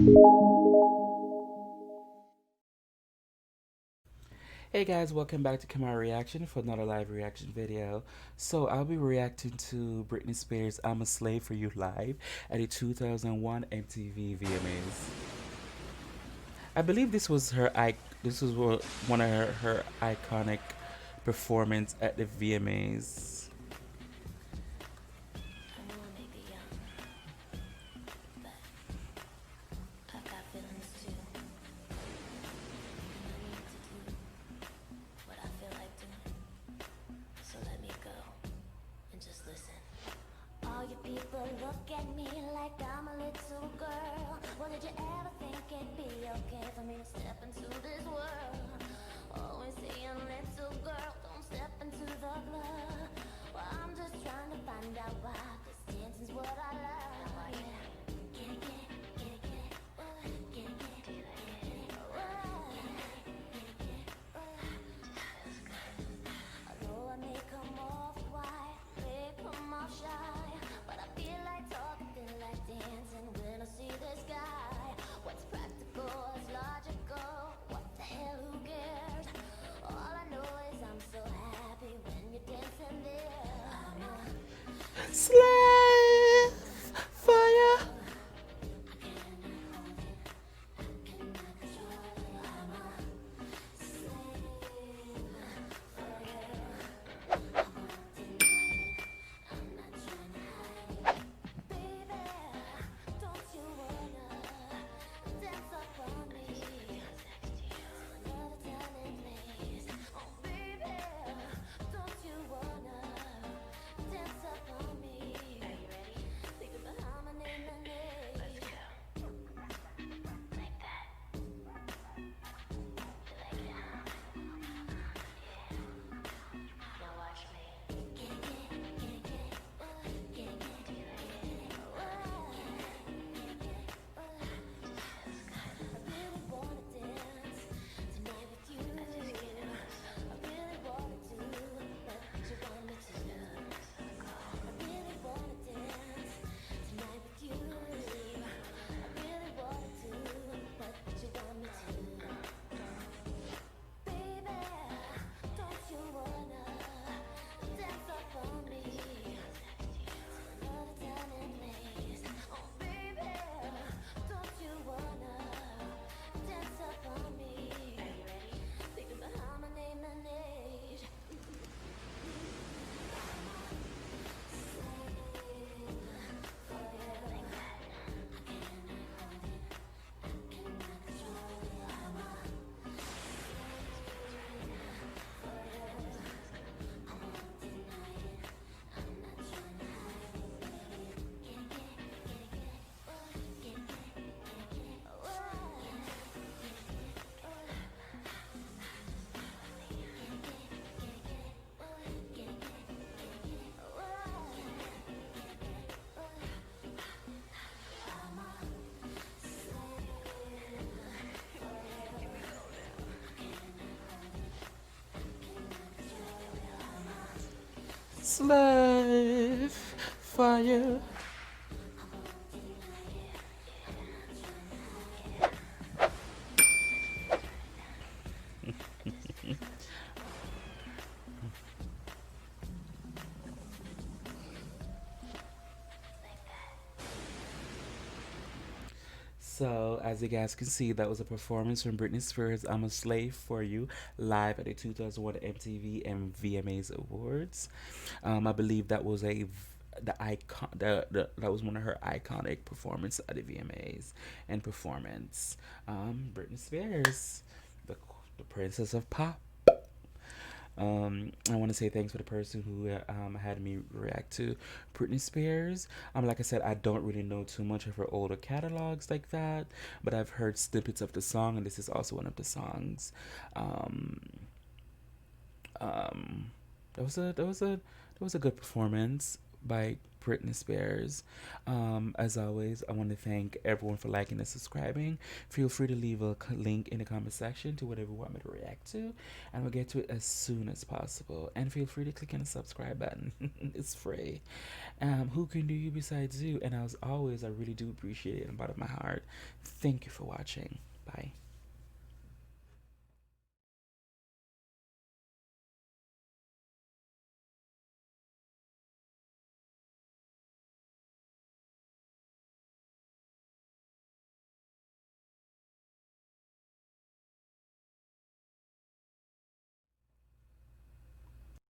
Hey guys, welcome back to Kamara Reaction for another live reaction video. So I'll be reacting to Britney Spears' "I'm a Slave for You" live at the 2001 MTV VMAs. I believe this was one of her iconic performance at the VMAs. All you people look at me like I'm a little girl. Well, did you ever think it'd be okay for me to step into this world? Always saying, little girl, don't step into the club. Well, I'm just trying to find out why this dancing's what I love. Get it, get it, get it, get it. Get it, get it, get it, get it. Although I may come off quiet, may come off shy, but I feel like talking, feel like dancing when I see this guy. What's practical is logical. What the hell, who cares? All I know is I'm so happy when you're dancing there. Slave for you. Slave for you. So, as you guys can see, that was a performance from Britney Spears' "I'm a Slave for You" live at the 2001 MTV and VMAs Awards. I believe that was the icon that was one of her iconic performances at the VMAs and performance. Britney Spears, the the princess of pop. I want to say thanks for the person who had me react to Britney Spears. Like I said, I don't really know too much of her older catalogs like that, but I've heard snippets of the song, and this is also one of the songs. Um, um, that was a good performance by Britney Spears. As always, I want to thank everyone for liking and subscribing. Feel free to leave a link in the comment section to whatever you want me to react to, and we'll get to it as soon as possible. And feel free to click on the subscribe button. It's free. Who can do you besides you? And as always, I really do appreciate it in the bottom of my heart. Thank you for watching. Bye.